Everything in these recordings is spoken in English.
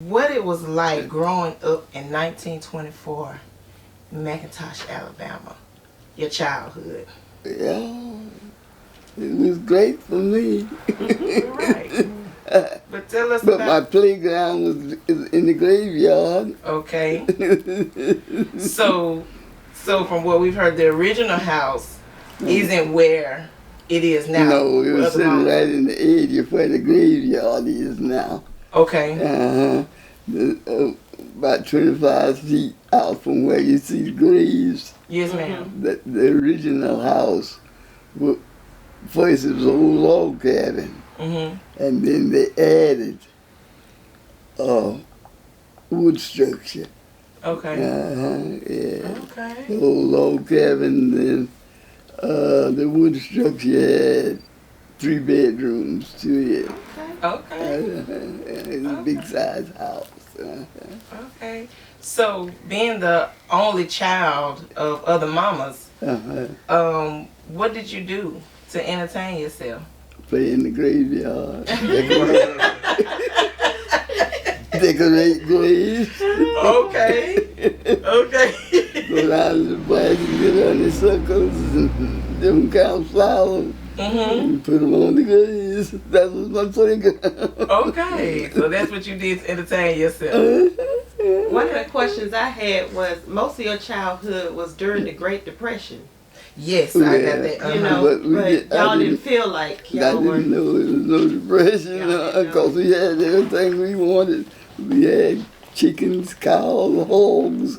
what it was like growing up in 1924, McIntosh, Alabama. Your childhood. Yeah, it was great for me. Right. But tell us But my about... playground was in the graveyard. Okay. So from what we've heard, the original house isn't where it is now. No, it was sitting right in the edge of where the graveyard is now. Okay. About 25 feet out from where you see the graves. Yes, ma'am. The original house, first it was an old log cabin. Mm-hmm. And then they added a wood structure. Okay. Yeah. Okay. The old log cabin, then the wood structure had 3 bedrooms to it. Okay. It's a big size house. Okay. So, being the only child of other mamas, what did you do to entertain yourself? Play in the graveyard. Decorate graves. Okay. Okay. Go down to the bike and get on the circles and different kind of flowers. And put them on the graves. That was my playground. Okay. So that's what you did to entertain yourself. One of the questions I had was, most of your childhood was during the Great Depression. Yes, I got that. You know, but y'all didn't feel like y'all were... I didn't know there was no depression because we had everything we wanted. We had chickens, cows, hogs,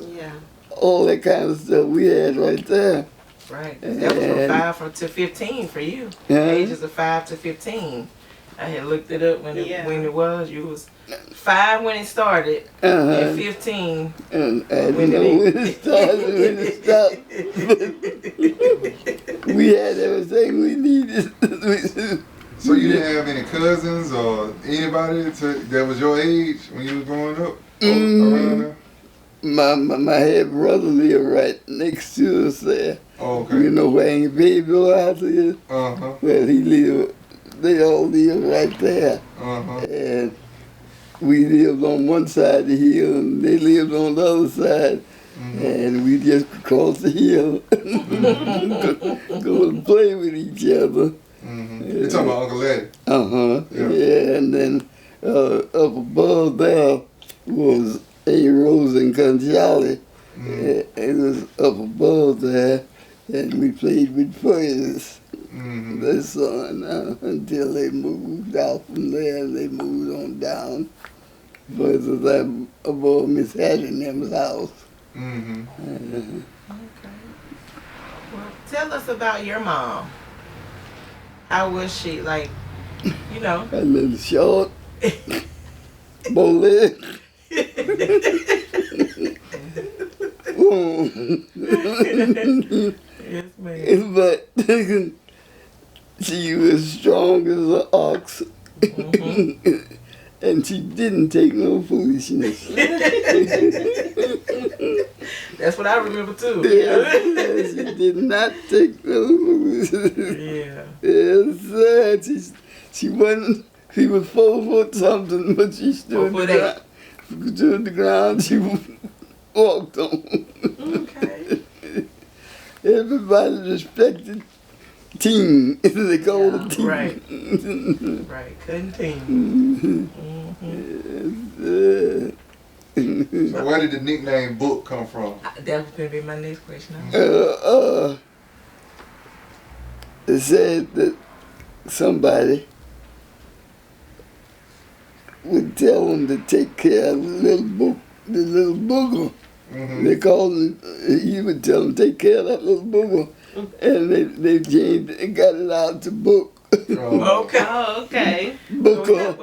all that kind of stuff we had right there. Right. That was from 5 to 15 for you. Ages of 5 to 15. I had looked it up when it was. You was 5 when it started, and 15 and I didn't know when it started, when it stopped. We had everything we needed. So you didn't have any cousins or anybody that was your age when you was growing up around there? My head brother lived right next to us there. Oh, okay. You know where Aunt Baby's house is? Well, he lived. They all lived right there. And we lived on one side of the hill, and they lived on the other side. And we just crossed the hill, go and play with each other. You're talking about Uncle Lelia? Yeah, and then up above there was A. Rose and Conchali. It was up above there, and we played with Fuzz, their son, until they moved out from there. They moved on down. Fuzz was above Miss Hattie and them's house. Okay. Well, tell us about your mom. How was she? Like, you know. A little short, bow leg. Yes, ma'am. But she was strong as an ox. And she didn't take no foolishness. That's what I remember too. Yes, she did not take no foolishness. Yes, she wasn't. She was 4 foot something, but she stood the ground. She walked on. Okay. Everybody respected team. They called it team. Right. Right. Couldn't team. So where did the nickname Book come from? That was going to be my next question. It said that somebody would tell them to take care of the little booger. They called him, he would tell them, take care of that little booger. And they changed it and got it out to Book. Okay. Oh, okay. Booker.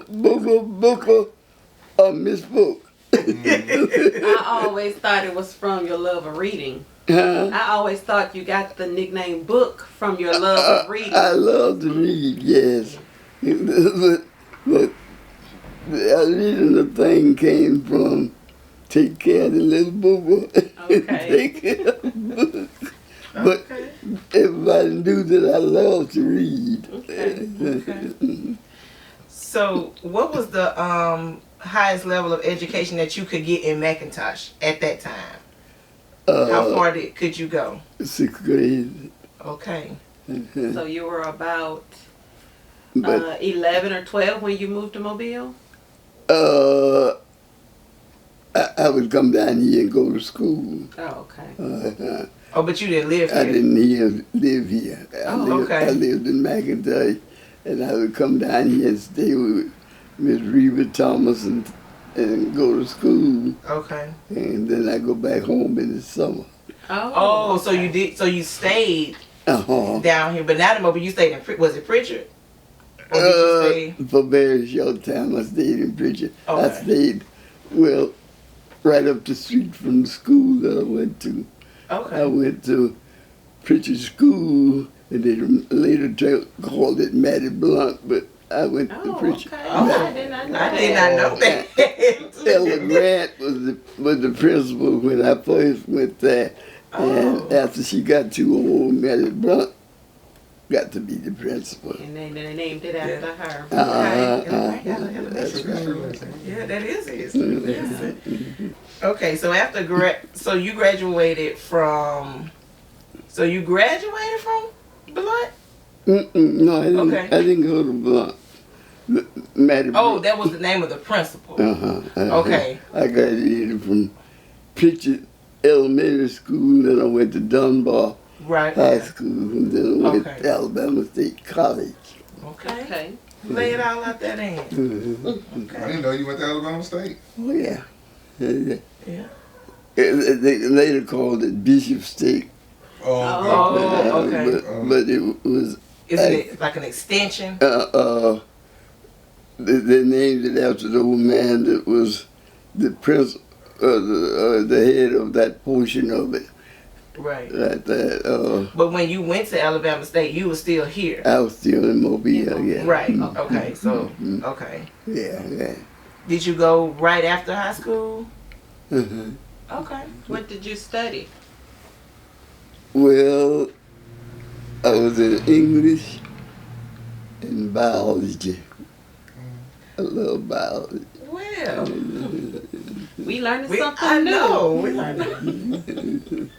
Booker, Miss Book. I always thought it was from your love of reading. I always thought you got the nickname Book from your love of reading. I love to read, yes. But the original thing came from take care of the little booger. Okay. Take care of the book. But everybody knew that I love to read. Okay. So, what was the highest level of education that you could get in McIntosh at that time? How far could you go? 6th grade. Okay. So you were about 11 or 12 when you moved to Mobile? I would come down here and go to school. Oh, okay. Oh, but you didn't live here? I didn't live here. Okay. I lived in McIntosh, and I would come down here and stay with Miss Reba Thomas and go to school. Okay. And then I go back home in the summer. Oh, so you did. So you stayed down here, but not in Mobile. You stayed in. Was it Pritchard? Or did you stay? For a very short time, I stayed in Pritchard. Okay. I stayed, right up the street from the school that I went to. Okay. I went to Pritchard School, and they later called it Mattie Blunt, but I went to Pritchard. Okay. Oh, I did not know I did not know that. Ella Grant was the principal when I first went there. And after she got too old, Mattie Blunt got to be the principal. And they named it after her. That's right. Yeah, that is his. Okay, so after so you graduated from Blunt? No, I didn't. Okay. I didn't go to Blunt. Mattie Blunt. That was the name of the principal. Okay. I graduated from Pritchard Elementary School, then I went to Dunbar High School, and then I went to Alabama State College. Okay. Lay it all out there then. I didn't know you went to Alabama State. Oh, yeah. Yeah. They later called it Bishop State. Okay. But it was... Isn't it like an extension? They named it after the old man that was the principal, the head of that portion of it. Right. But when you went to Alabama State, you were still here. I was still in Mobile, yeah. Right. Okay. So, okay. Yeah. Did you go right after high school? Mm-hmm. Okay. What did you study? Well, I was in English and biology. I love biology. Well, we learned something I new. know. We learned.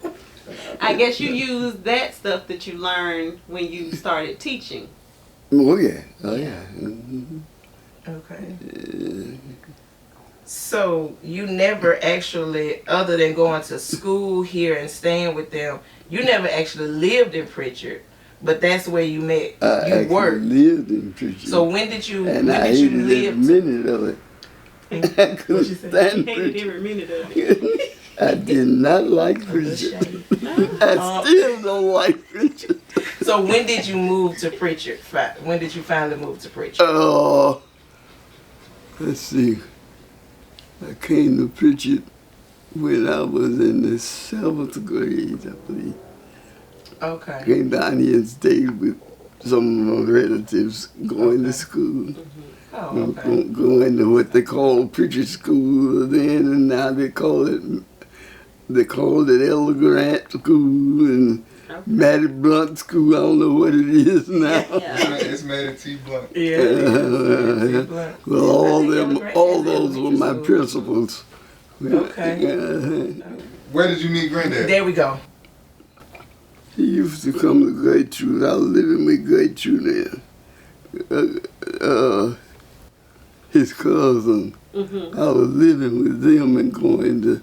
I guess you used that stuff that you learned when you started teaching. Oh, yeah. Mm-hmm. Okay. So you never actually, other than going to school here and staying with them, you never actually lived in Pritchard, but that's where you met. You worked. Lived in Pritchard. So when did you? And when I did you hated live? every minute of it. I couldn't stand Hated Pritchard. every minute of it. I did not like Pritchard. I still don't like Pritchard. So when did you move to Pritchard? When did you finally move to Pritchard? Let's see. I came to Pritchard when I was in the 7th grade, I believe. Okay. Came down here and stayed with some of my relatives going to school. Oh, okay. Going to what they called Pritchard School then, and now they call it Ella Grant School and Mattie Blunt School. I don't know what it is now. It's Mattie T. Blunt. Yeah. Well, all those were my principals. Okay. Where did you meet Granddad? There we go. He used to come to Gertrude. I was living with Gertrude then. His cousin. Mm-hmm. I was living with them and going to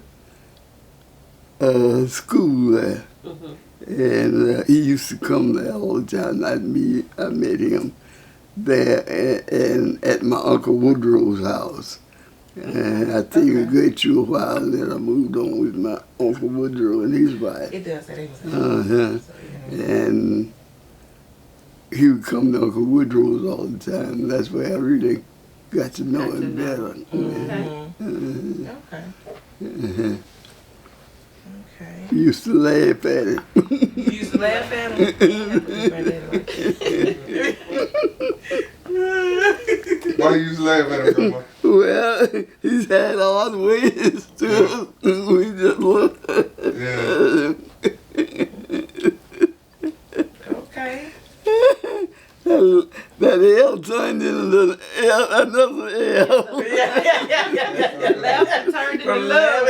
school there. Mm-hmm. And he used to come there all the time. I met him there and at my Uncle Woodrow's house. And I think it got to a while, and then I moved on with my Uncle Woodrow and his wife. It does. That is. And he would come to Uncle Woodrow's all the time. That's where I really got to know him better. Okay. Okay. He used to laugh at him. You used to laugh at Why you used to laugh at him, Grandma? Well, he's had odd ways too. We just look. Okay. That L turned into another L. Left and turned into love.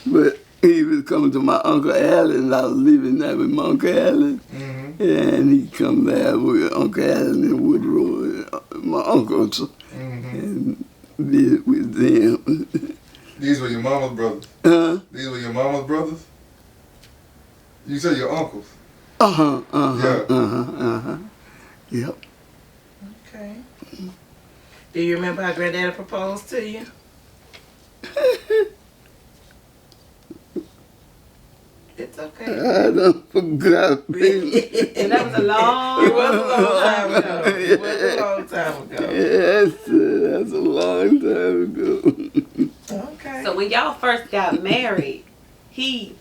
But he was coming to my Uncle Allen. I was living there with my Uncle Allen. Mm-hmm. And he come there with Uncle Allen and Woodrow, my uncles, and live with them. These were your mama's brothers? These were your mama's brothers? You said your uncles? Yep. Okay. Do you remember how Granddaddy proposed to you? It's okay. I don't forgot. And that was a long. It was a long time ago. It was a long time ago. Yes, that's a long time ago. Okay. So when y'all first got married,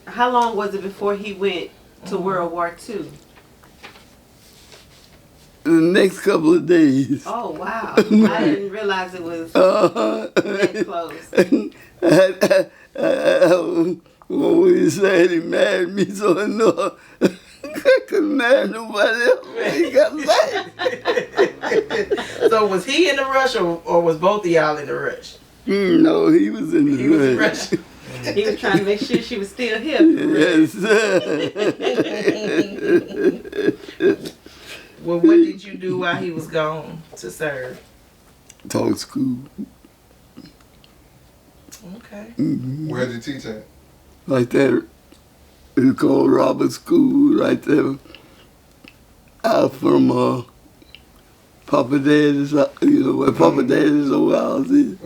how long was it before he went to World War II? The next couple of days. Oh wow! I didn't realize it was that close. When we said he married me, so I know I couldn't marry nobody else when he got back. So was he in the rush or was both of y'all in the rush? No, he was in the rush. He was trying to make sure she was still here. Yes, sir. Well, what did you do while he was gone to serve? Taught school. Okay. Where did you teach at? Right there. It's called Robert School, right there. Out from Papa Daddy's, where Papa Daddy's old house is.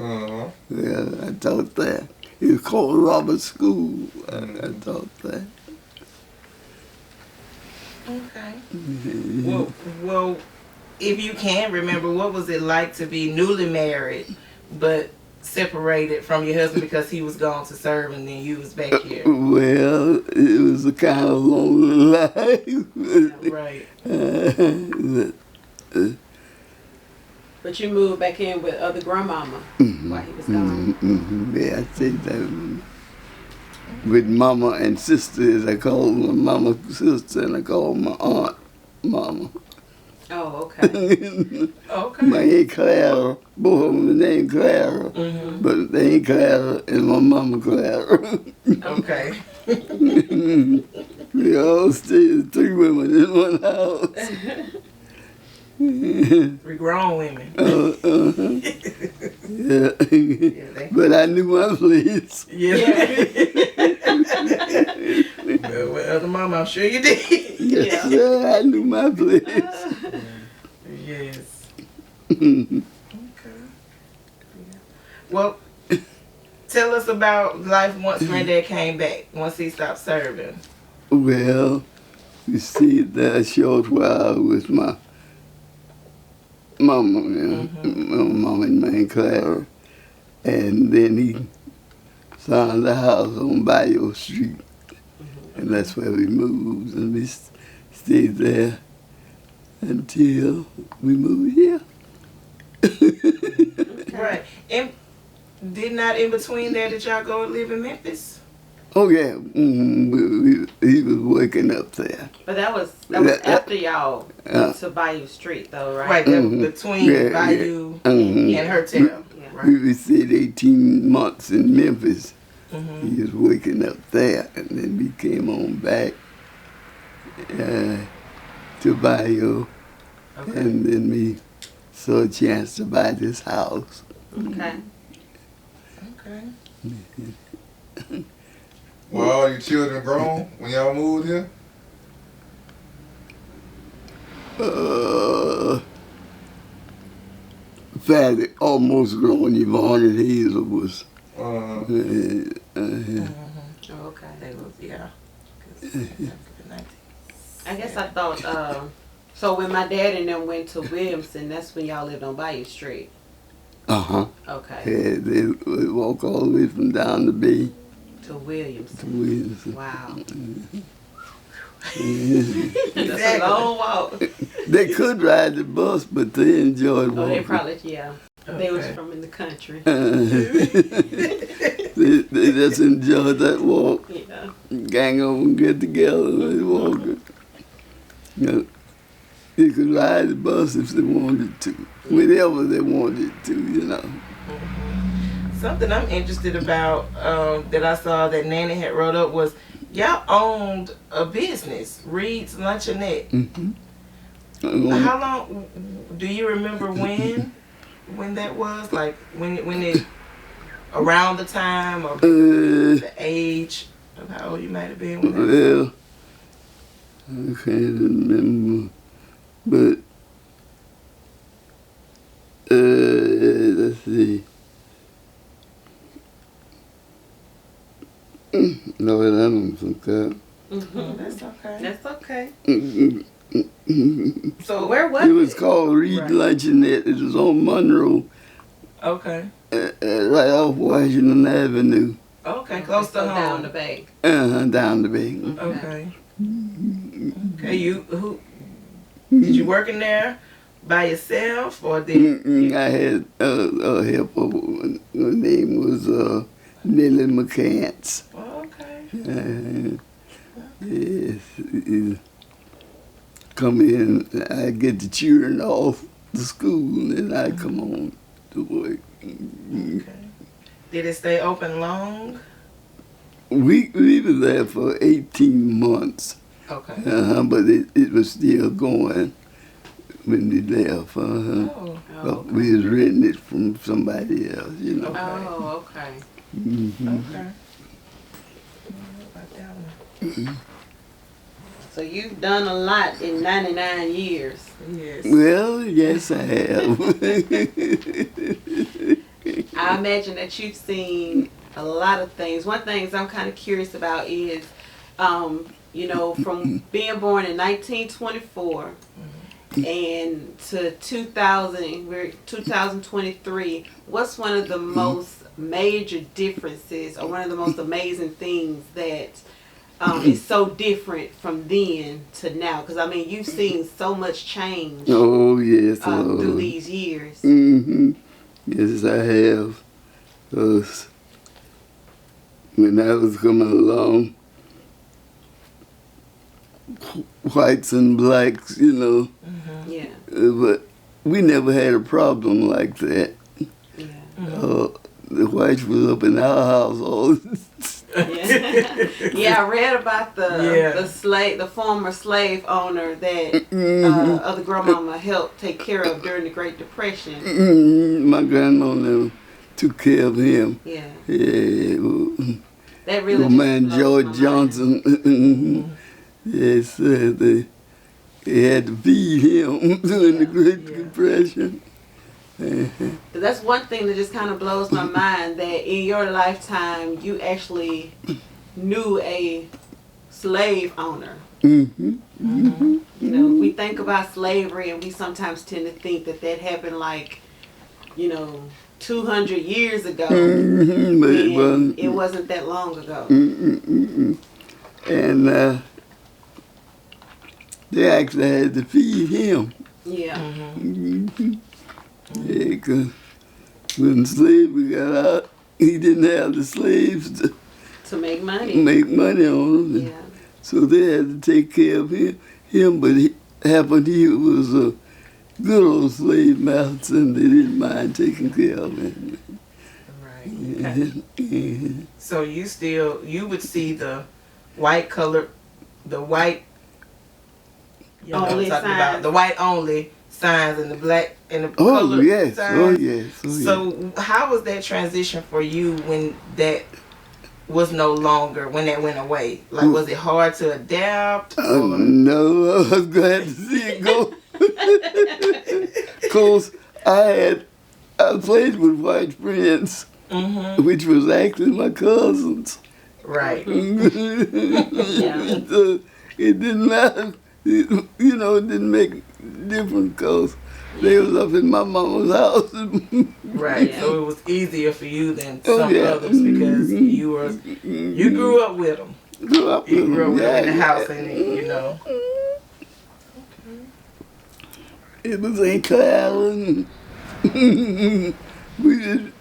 Yeah, I taught there. It's called Robert School. I taught there. Okay. Well, if you can remember, what was it like to be newly married, but separated from your husband because he was gone to serve and then you was back here? Well, it was a kind of lonely life. Right. But you moved back in with other grandmama while he was gone. Yeah, I say that. With mama and sisters, I call my mama sister and I call my aunt mama. Oh, okay. Okay. My Aunt Clara, both of them named Clara, but they ain't Clara and my mama Clara. Okay. We all stayed 3 women in one house. 3 grown women. Yeah. But I knew my place. Yeah. Well, other mama, I'm sure you did. Yes, sir, I knew my place. Yes. Okay. Well, tell us about life once Granddad came back, once he stopped serving. Well, we stayed there a short while with my mama, my mama and my Aunt Clara. And then he found a house on Bayou Street. And that's where we moved. And we stayed there until we moved here. Right. And did not in between there did y'all go and live in Memphis? Oh yeah, he was working up there. But that was after y'all went to Bayou Street, though, right? Right, that was between Bayou and Hertel. Right. We stayed 18 months in Memphis. He was working up there, and then we came on back to Bayou, and then we saw a chance to buy this house. Okay. Were all your children grown when y'all moved here? Fatty, almost grown. Yvonne and Hazel was. Okay. They was, yeah. I guess I thought, so when my dad and them went to Williamson, that's when y'all lived on Bayou Street. Okay. Yeah, they would walk all the way from down the bay To Williamson. to Williamson. Wow. That's a long walk. They could ride the bus, but they enjoyed walking. Oh, they probably, yeah. Okay. They was from in the country. They just enjoyed that walk. Yeah. Gang of them get together and they walk. You know, they could ride the bus if they wanted to, whenever they wanted to, you know. Something I'm interested about that I saw that Nanny had wrote up was y'all owned a business, Reed's Luncheonette. How long do you remember when that was? Like when it around the time or the age of how old you might have been when that well, I can't remember, but let's see. No, I don't forget. That's okay. That's okay. So where was it? Was called Reed Luncheonette. It was on Monroe. Okay. Right off Washington Avenue. Okay, close to home. Down the bay. Down the bay. Okay. Okay, did you work in there by yourself or did I had a helper. Her name was Lelia McCants. Oh, okay. Yes. Come in, I get the children off the school, and then I come home to work. Okay. Did it stay open long? We were there for 18 months. Okay. But it was still going when they left. Oh. We was renting it from somebody else, you know. Okay. Oh, okay. Okay. So you've done a lot in 99 years. Yes. Well, yes, I have. I imagine that you've seen a lot of things. One thing I'm kind of curious about is, you know, from being born in 1924 and to 2023, what's one of the most major differences or one of the most amazing things that is so different from then to now? Because, I mean, you've seen so much change yes. through these years. Yes, I have. When I was coming along, whites and blacks, you know. Yeah. But we never had a problem like that. Yeah. The whites was up in our house all Yeah, I read about the former slave owner that other grandmama helped take care of during the Great Depression. My grandmama took care of him. Yeah. Yeah. That really Old man George Johnson. Yes, they had to feed him during the Great Depression. That's one thing that just kind of blows my mind, that in your lifetime you actually knew a slave owner. You know, we think about slavery and we sometimes tend to think that happened like, you know, 200 years ago. But it wasn't that long ago. And they actually had to feed him. Yeah. Yeah, 'cause when slavery got out, he didn't have the slaves To make money. On them. Yeah. So they had to take care of him, but he was a good old slave master, and they didn't mind taking care of him. Right. Okay. So you would see the white only signs. The white only signs and the black and the Oh color yes, signs. oh yes. So how was that transition for you when that was no longer, when that went away? Like, was it hard to adapt? No, I was glad to see it go. Cause I played with white friends, which was actually my cousins. Right. So it didn't matter. You know, it didn't make difference because they was up in my mama's house. Right. Yeah. So it was easier for you than some others because you grew up with them. You grew up with them in the house, and you know. It was in Clallan. We did,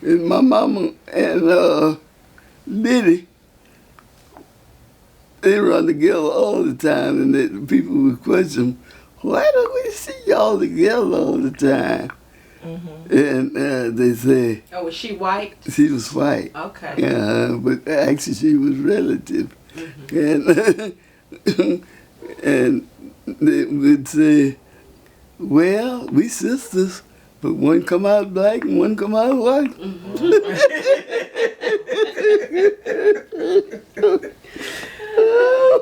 and my mama and Liddy, they run together all the time, and people would question, why don't we see y'all together all the time? And they say, oh, was she white? She was white. Okay. Yeah, but actually she was relative. And and they would say, well, we sisters, but one come out black and one come out white.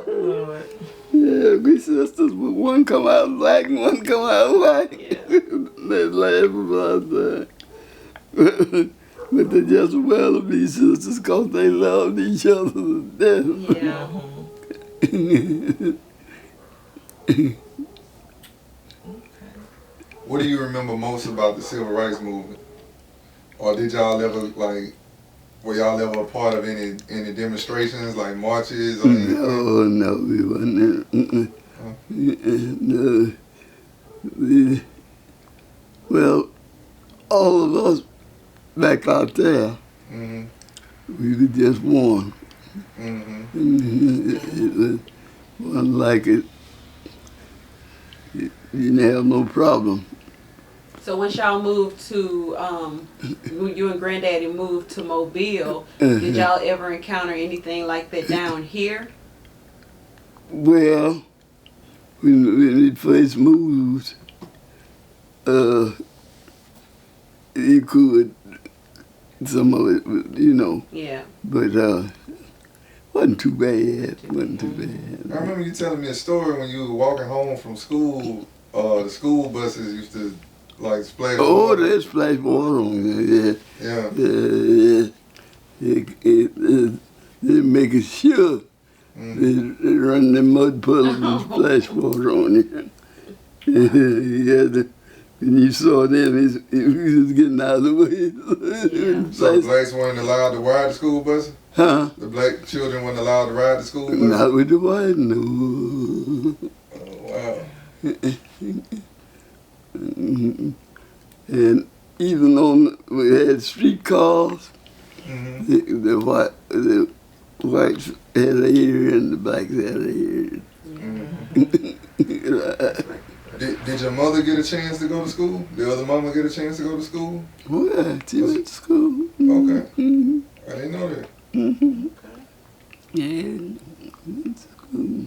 Lord. Yeah, we sisters, but one come out black and one come out white. Yeah. They laugh about that. But they just well to be sisters because they loved each other to death. Yeah. What do you remember most about the civil rights movement? Or did y'all ever, like, were y'all ever a part of any demonstrations, like marches or anything? No, we wasn't. No. Well, all of us back out there, we were just one. It wasn't like it. You didn't have no problem. So once y'all moved to, you and Granddaddy moved to Mobile, did y'all ever encounter anything like that down here? Well, when we first moved, you could, some of it, you know. Yeah. But wasn't too bad. Wasn't too bad. I remember you telling me a story when you were walking home from school. The school buses used to like splash water. Oh, they splash water on there. Yeah. They make it sure they run the mud puddles and splash water on you. And you saw them, he was getting out of the way. So blacks weren't allowed to ride the school bus? Huh? The black children weren't allowed to ride the school bus? Not with the white, no. Oh, wow. And even on, we had streetcars, the whites had an area and the blacks had an area. Did your mother get a chance to go to school? Did the other mama get a chance to go to school? Oh yeah, she went to school. Okay. I didn't know that. Yeah, went to school.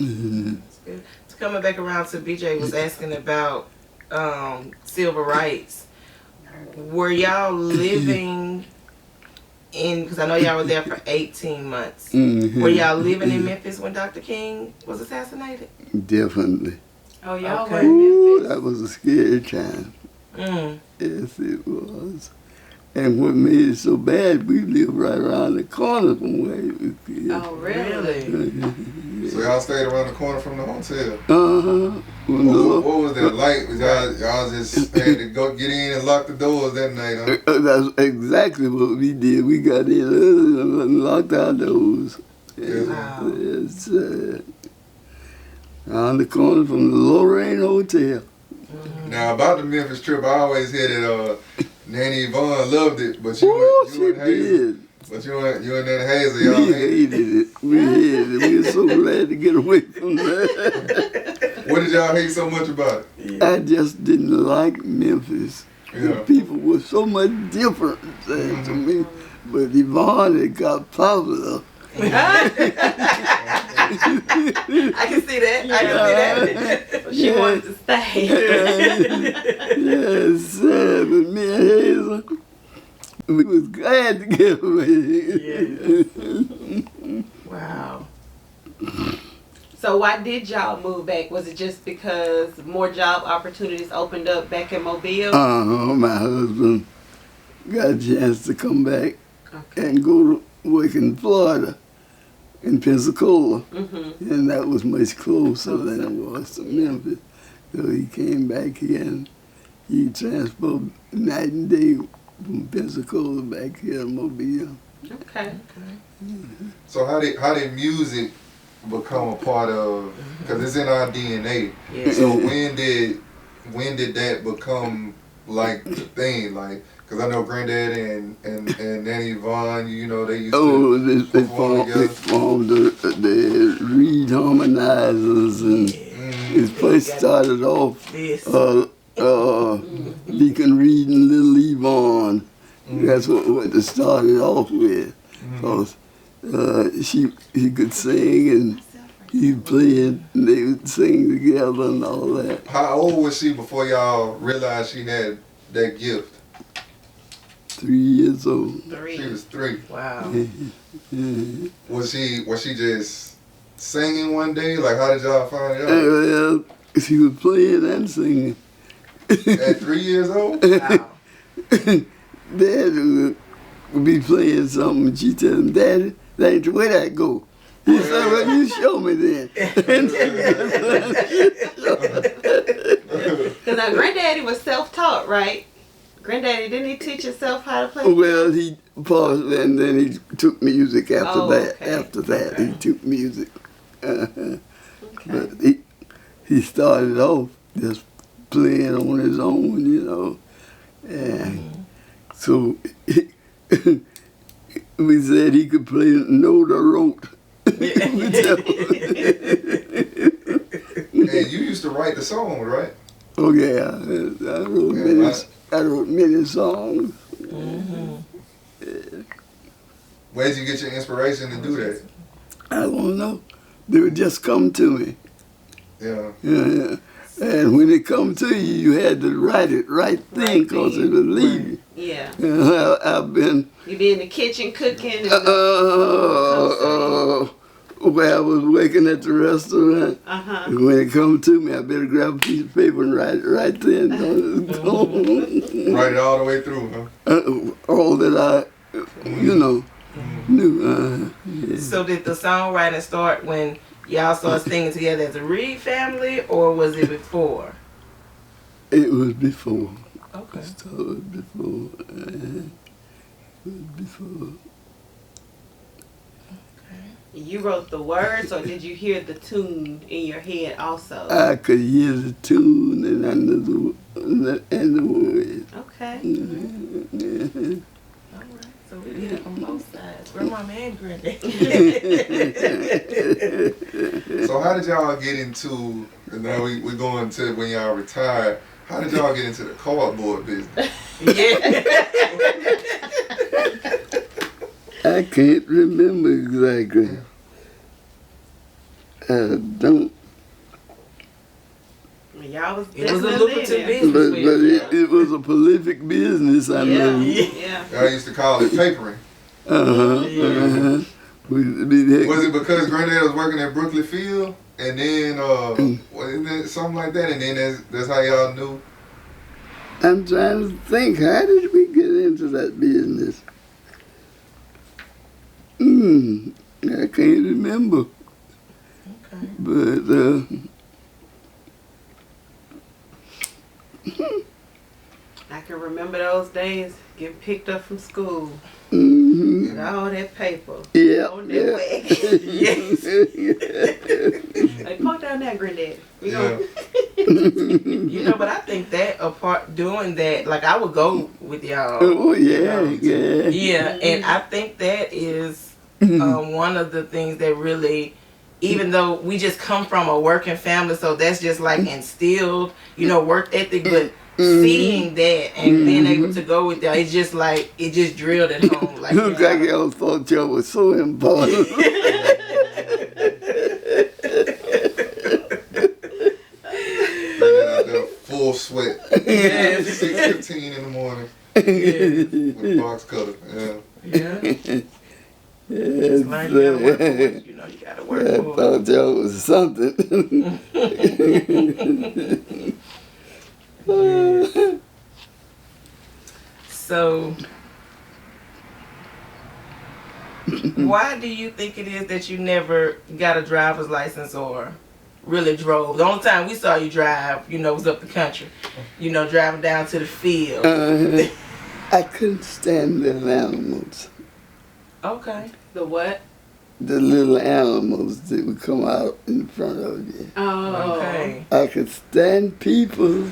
That's good. So coming back around to BJ was asking about civil rights. Were y'all living in, because I know y'all were there for 18 months. Were y'all living in Memphis when Dr. King was assassinated? Definitely. Oh, y'all Okay. were in Ooh, Memphis? that was a scary time. Yes, it was. And what made it so bad, we lived right around the corner from where it was killed. Oh, really? So y'all stayed around the corner from the hotel? What was that like? Y'all just had to go get in and lock the doors that night, huh? That's exactly what we did. We got in and locked our doors. Wow. Yes, around the corner from the Lorraine Hotel. Now, about the Memphis trip, I always hear that Nanny Yvonne loved it, but you and Hazel. Did. But you and that Hazel, y'all We hated it. We hated it. We were so glad to get away from that. What did y'all hate so much about it? I just didn't like Memphis. Yeah. The people were so much different to me. But Yvonne had got popular. I can see that. I can see that. She wanted to stay. Yes, but me and Hazel, we was glad to get away. Wow. So why did y'all move back? Was it just because more job opportunities opened up back in Mobile? My husband got a chance to come back and go to work in Florida, in Pensacola. And that was much closer than it was to Memphis. So he came back here and he transported night and day from Pensacola back here in Mobile. Okay. So how did music become a part of? Because it's in our DNA. Yeah. So when did that become like the thing? Like, Because I know Granddad and Nanny Vaughn, you know, they used Oh, to they formed the Reed Harmonizers, and it first started off Deacon Reed and Little Yvonne. That's what they started off with. Because he could sing and he played, and they would sing together and all that. How old was she before y'all realized she had that gift? 3 years old. She was 3. Wow. Was she just singing one day? Like, how did y'all find out? Well, she was playing and singing. At 3 years old? Wow. Dad would be playing something, and she tell him, Daddy, that ain't the way that go. He said, well, you show me then. Because now Granddaddy was self-taught, right? Granddaddy, didn't he teach himself how to play? Well, he paused and then he took music after that. Okay. After that, he took music. But he started off just playing on his own, you know. And so we said he could play note or rote. And you used to write the songs, right? Oh yeah, I wrote many songs. Where'd you get your inspiration to do that? I don't know. They would just come to me. Yeah. Yeah. And when it come to you, you had to write it right then, because it would leave you. Yeah. I've been... You be in the kitchen cooking? Where I was working at the restaurant. When it come to me, I better grab a piece of paper and write it right then. Write it all the way through, huh? All that I, knew. Yeah. So did the songwriting start when y'all started singing together as a Reed family, or was it before? It was before. Okay. It started before. You wrote the words, or did you hear the tune in your head also? I could hear the tune and I knew the words. Okay. All right. So we did it on both sides, grandmama and granddad. So how did y'all get into, and now we're going to when y'all retired, how did y'all get into the cardboard business? I can't remember exactly. I don't. Y'all was it was a lucrative business. But it was a prolific business, I know. Yeah. Y'all used to call it papering. Was it because Granddad was working at Brooklyn Field, and then wasn't it something like that, and then that's how y'all knew? I'm trying to think, how did we get into that business? I can't remember. Okay. But I can remember those days getting picked up from school with all that paper on that wagon. Yes. Like, park down there, Granddad. But I think that apart doing that, like I would go with y'all. Oh yeah, yeah. Yeah, and I think that is one of the things that really, even though we just come from a working family, so that's just like instilled, work ethic, but seeing that and being able to go with that, it's just like, it just drilled at home. Like, Looks like y'all thought y'all was so important. Full sweat. Yes. 6:15 in the morning. Yes. With a box cutter. Yeah. Just learn you gotta work for it. You gotta work I for it. thought y'all was something. Yes. So, why do you think it is that you never got a driver's license or really drove? The only time we saw you drive, was up the country. Driving down to the field. I couldn't stand little animals. Okay. The what? The little animals that would come out in front of you. Oh. Okay. I could stand people,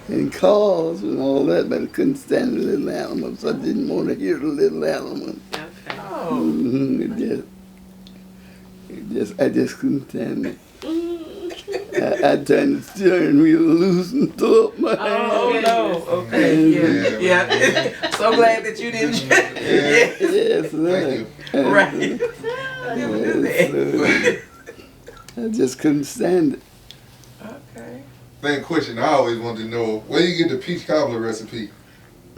and cars and all that, but I couldn't stand the little animals. I didn't want to hear the little animals. Okay. Oh. I just couldn't stand it. I turned the steering wheel loose and threw up my hand. Oh no. Okay. Yeah. So glad that you didn't. Yes, Thank you. Right. I never do that. I just couldn't stand it. Okay. Same question I always wanted to know, where you get the peach cobbler recipe?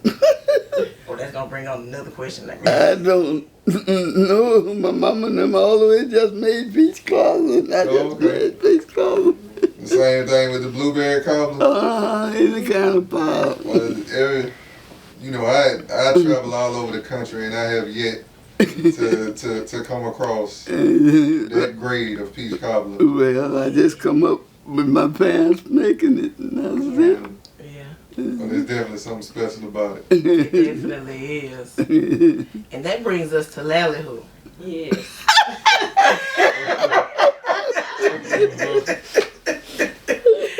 Oh, that's gonna bring on another question. I don't know. My mama and them always just made peach cobbler. And I just made peach cobbler. The same thing with the blueberry cobbler? Any kind of pie. Well, you know, I travel all over the country and I have yet to come across that grade of peach cobbler. Well, I just come up with my parents making it, and that's it. Yeah. But there's definitely something special about it. It definitely is. And that brings us to Lelia. Yes.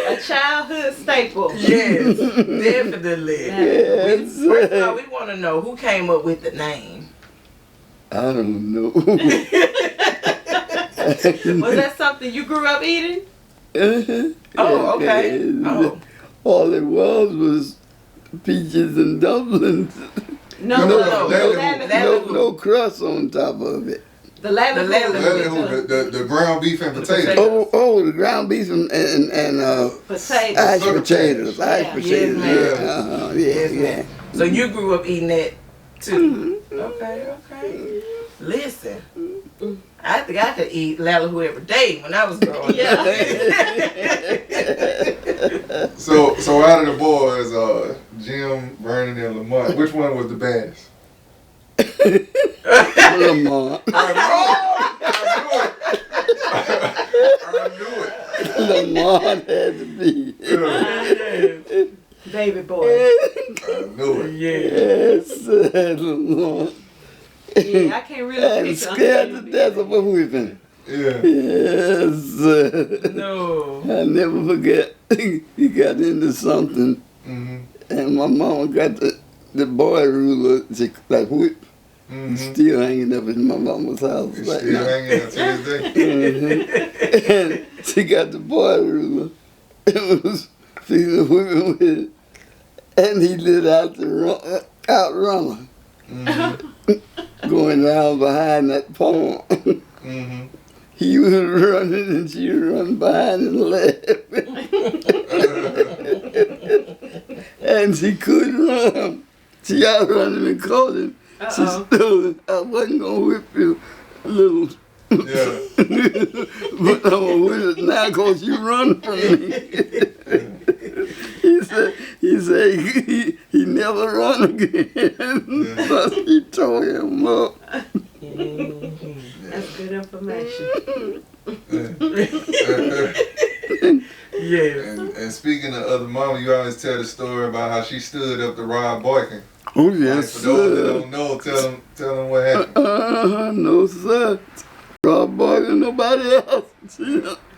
A childhood staple. Yes, definitely. Yes. First of all, we want to know who came up with the name. I don't know. Was that something you grew up eating? Oh, okay. Oh. All it was peaches and dumplings. No. No crust on top of it. The Lelia. The ground beef and potatoes. Oh, the ground beef and Potatoes. Irish potatoes. Yes, ma'am. So you grew up eating that too? Okay. Listen, I think I could eat Lelia every day when I was growing up. So out of the boys, Jim, Vernon, and Lamont, which one was the baddest? Lamont. I knew it. Lamont had to be. Baby boy. I knew it. Yes, Lamont. Yeah, I can't really I'm picture scared to death of a whipping. Yeah. Yes. No. I never forget. He got into something, and my mama got the boy ruler, like whip, still hanging up in my mama's house. It's right still now. hanging up to this day. And she got the boy ruler. It was feeling whipping with it, and he lit out the outrunner. Going around behind that pond. He was running and she was running behind and laughing. And she couldn't run. She outrun him and caught him. She stole him. I wasn't going to whip you, little. Yeah. But I'm going to whip it now because you run from me. He said he never run again. But he tore him up. That's good information. Yeah. And speaking of other mama, you always tell the story about how she stood up to Rob Boykin. Oh, yes, For those that don't know, tell them what happened. No, sir. Rob Boykin, nobody else.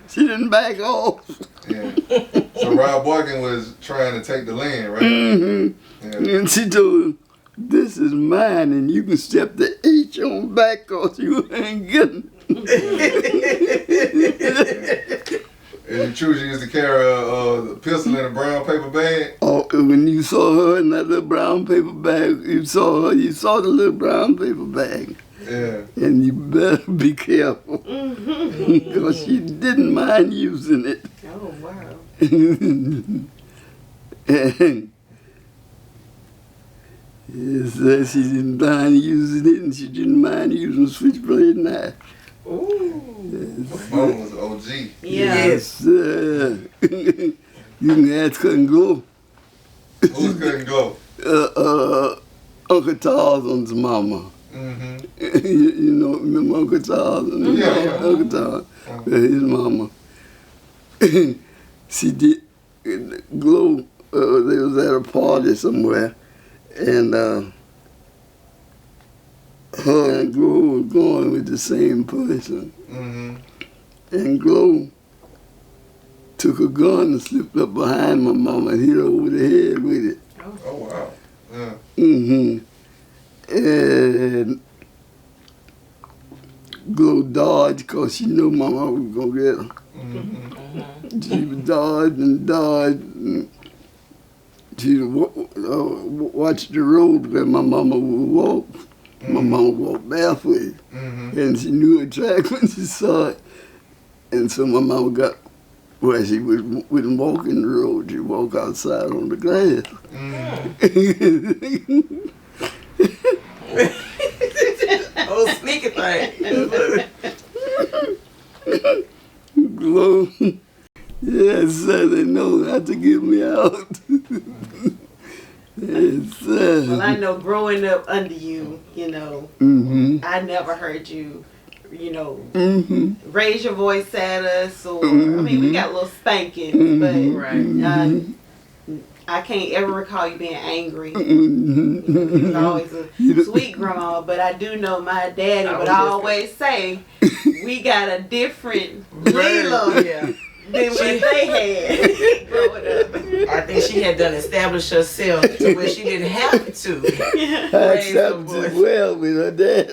She didn't back off. Yeah. So Rob Boykin was trying to take the land, right? Yeah. And she told him, this is mine, and you can step the H on back because you ain't getting it. Is it true she used to carry a pistol in a brown paper bag? Oh, when you saw her in that little brown paper bag, you saw the little brown paper bag. Yeah. And you better be careful. Because she didn't mind using it. Oh, wow. Yes, she didn't mind using it, and she didn't mind using a switchblade knife. Ooh. Mama was an OG. Yeah. Yes, you can ask Cousin Glow. Who's couldn't go? Uncle Tarzan's mama. You know, remember Uncle Tarzan? Yeah. Uncle Tarzan, his mama. She did, Glow, they was at a party somewhere, and her and Glow was going with the same person. And Glow took a gun and slipped up behind my mama and hit her over the head with it. Oh wow. Yeah. And go dodge because she knew my mama was going to get her. She would dodge and dodge. And she watched the road where my mama would walk. My mama walked barefoot. And she knew her track when she saw it. And so my mama got, well, she wouldn't walk in the road. She'd walk outside on the grass. Oh, sneaky thing. Glow. Yes, sir, they know not to get me out. Yes, sir. Well, I know growing up under you, you know, I never heard you, you know, raise your voice at us, or, I mean, we got little spankings, but I can't ever recall you being angry. You was always a sweet grandma, but I do know my daddy would always say, we got a different Lelia than what they had growing up. I think she had done established herself to where she didn't have to. I accepted well with her daddy.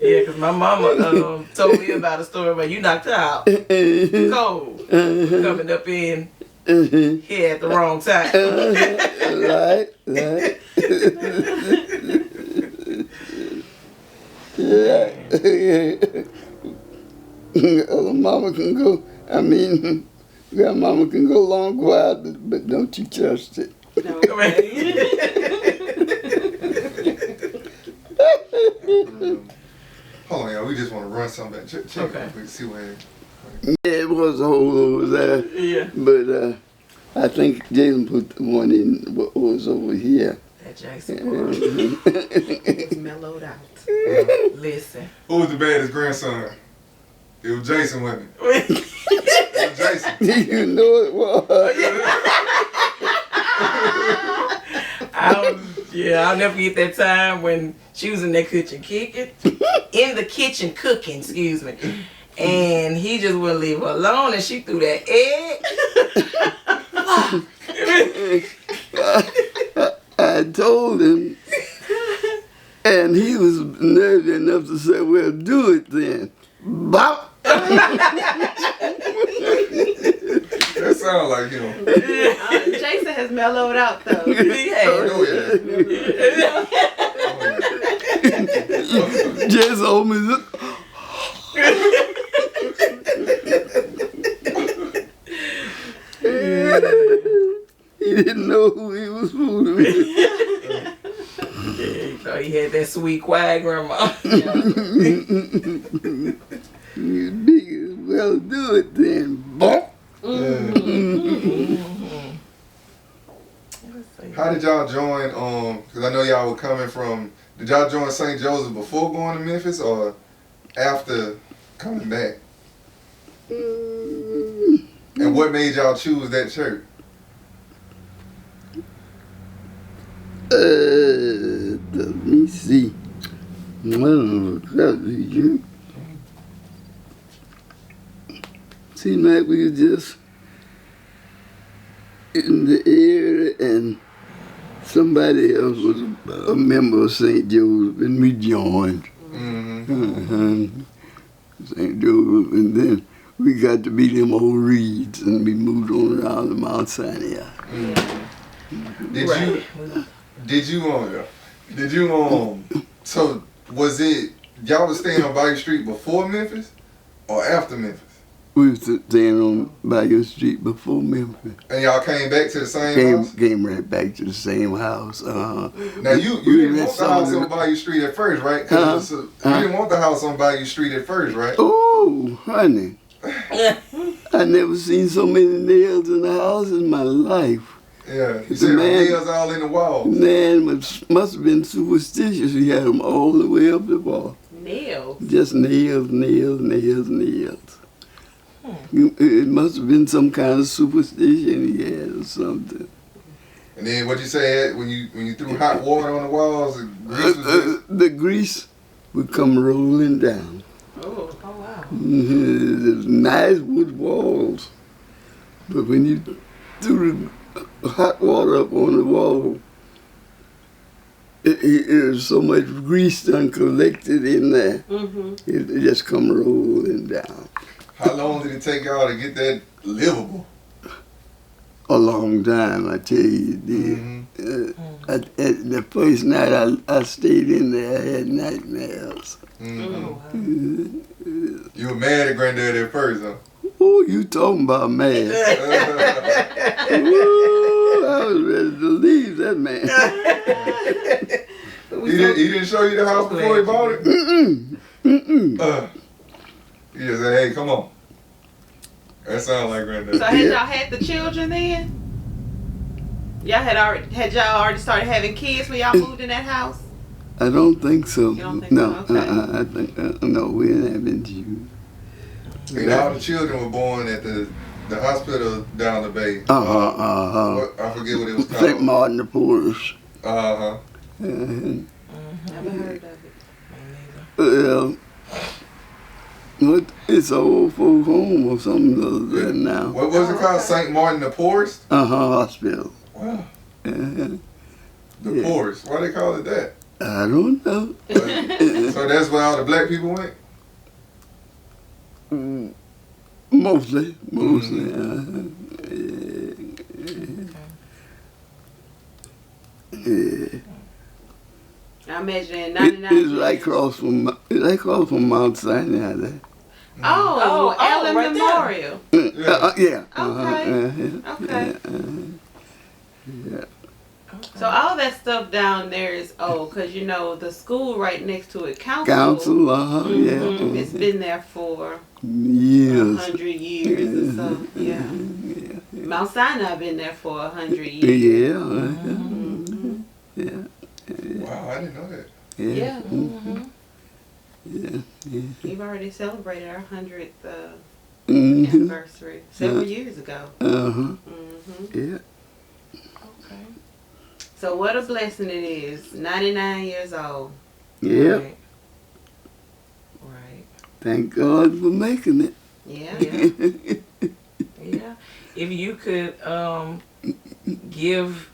Yeah, because my mama told me about a story where you knocked her out cold, coming up in here at the wrong time. Right. Yeah. Mama can go, I mean, grandmama can go long while, but don't you trust it. No, Hold on, y'all. We just want to run something back. Check see where. Yeah, it was a hole over there. Yeah. But I think Jason put the one in what was over here. That Jason was. it's mellowed out. Listen. Who was the baddest grandson? It was Jason, wasn't it? It was Jason. You know it was. I'll never forget that time when she was in that kitchen cooking, excuse me. And he just wouldn't leave her alone, and she threw that egg. I told him, and he was nervy enough to say, well, do it then. Bop! That sounds like him. Jason has mellowed out, though. He has. Jason told me this. He didn't know who he was fooling with. He thought he had that sweet, quiet grandma. You big, well, do it then. Bop! How did y'all join? Because I know y'all were coming from. Did y'all join St. Joseph before going to Memphis or after coming back? And what made y'all choose that church? Let me see. Well, seemed like we were just in the area, and somebody else was a member of St. Joseph, and we joined St. Joseph, and then we got to be them old reeds, and we moved on around to Mount Sinai. So was it, y'all was staying on Bayou Street before Memphis or after Memphis? We was staying on Bayou Street before Memphis. And y'all came back to the same house? Came right back to the same house. Now you didn't want the house on Bayou Street at first, right? You didn't want the house on Bayou Street at first, right? Oh, honey. I never seen so many nails in the house in my life. Yeah, you said nails all in the walls. Man must have been superstitious. He had them all the way up the wall. Nails? Just nails. It must have been some kind of superstition he had or something. And then what you say when you threw hot water on the walls, the grease was the grease would come rolling down. Oh wow. There's nice wood walls, but when you threw the hot water up on the wall, there's so much grease done collected in there. It just come rolling down. How long did it take y'all to get that livable? A long time, I tell you. The first night I stayed in there, I had nightmares. You were mad at Granddad at first, huh? Oh, you talking about mad. Ooh, I was ready to leave that man. He didn't show you the house before he bought it? He just said, hey, come on. That sounds like Granddad. So had y'all had the children then? Y'all had y'all already started having kids when y'all moved in that house? I don't think so. You don't think no, so? Okay. I think no, we didn't have any children. And all the children were born at the hospital down the bay. I forget what it was called. St. Martin the Porter's. Never heard of it. Well, it's an old folk home or something other than now. What was it called? St. Martin the Poorest? Hospital. Wow. The Poorest. Why they call it that? I don't know. So that's where all the black people went? Mostly. I imagine in 99 It's right across from Mount Sinai there. Allen right Memorial. Yeah. Okay. So all that stuff down there is old, because you know the school right next to it, Council. It's been there for years. 100 years or so. Yeah. Mount Sinai been there for 100 years. Wow, I didn't know that. Yeah. We've already celebrated our 100th anniversary several years ago. Yeah. Okay. So what a blessing it is. 99 years old. Yeah. Right. Thank God for making it. Yeah. Yeah. If you could give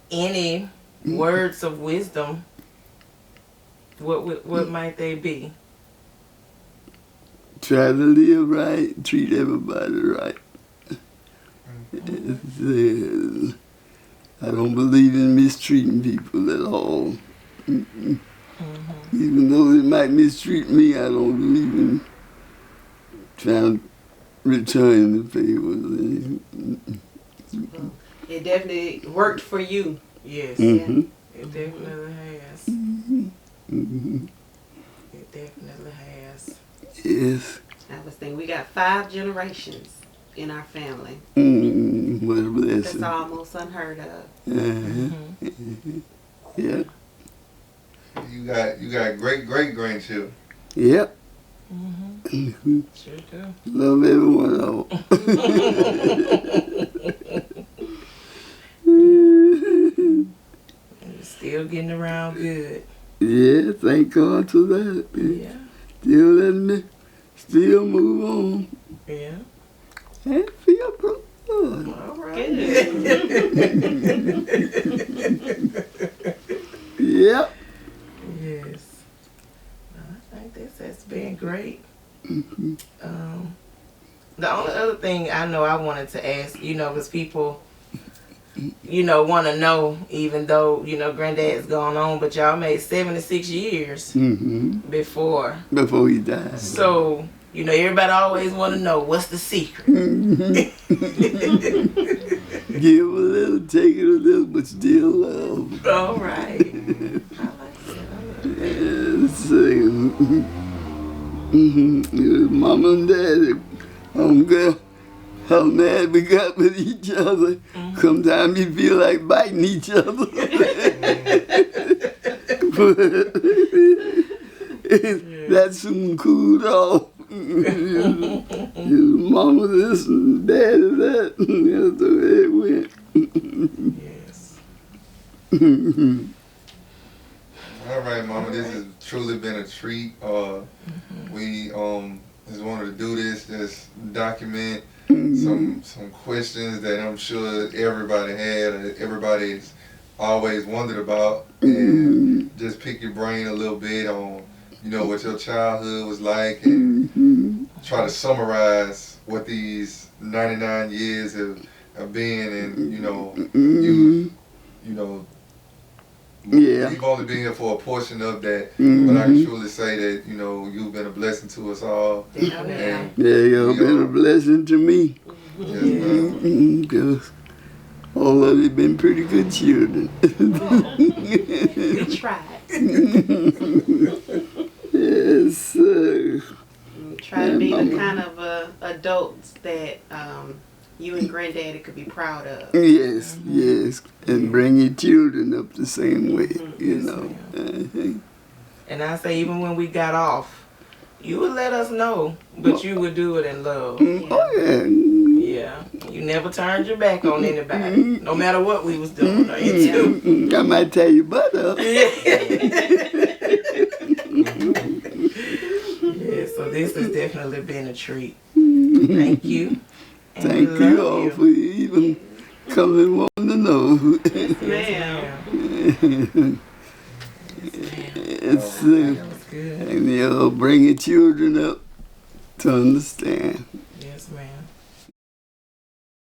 any words of wisdom, what might they be? Try to live right, treat everybody right. I don't believe in mistreating people at all. Even though they might mistreat me, I don't believe in trying to return the favors. It definitely worked for you. Yes. Mm-hmm. It definitely has. It definitely has. Yes. I was thinking we got 5 generations in our family. What a blessing. That's almost unheard of. Yeah. You got great grandchildren. Yep. Sure do. Love every one of them. Still getting around good. Yeah, thank God for that. Yeah. Still letting me still move on. Yeah. And feel good. All right. Yep. Yes. I think this has been great. The only other thing I know I wanted to ask, because people, want to know, even though, Granddad's gone on, but y'all made 76 years before he died. So, everybody always want to know, what's the secret? Give a little, take it a little, but still love. All right. I like that. Mama and Daddy, how mad we got with each other. Sometimes you feel like biting each other. That soon cooled off. Mama this and Daddy that. That's the way it went. Yes. All right, Mama. This has truly been a treat. We just wanted to do this, just document some questions that I'm sure everybody had, everybody's always wondered about, and just pick your brain a little bit on, what your childhood was like, and try to summarize what these 99 years have been, and you've only been here for a portion of that, but I can truly say that, you've been a blessing to us all. Yeah, you've been a blessing to me. Yes, ma'am. Because all of you been pretty good children. We tried. Yes, sir. Try to be the kind of adults that you and granddaddy could be proud of. Yes, yes. And bring your children up the same way, And I say, even when we got off, you would let us know, but you would do it in love. Oh, yeah. Yeah. You never turned your back on anybody, no matter what we was doing or into. I might tell you butt up. Yeah, so this has definitely been a treat. Thank you. And Thank you all for even coming wanting to know. Yes, ma'am. It's, That was good. and bring your children up to understand. Yes, ma'am.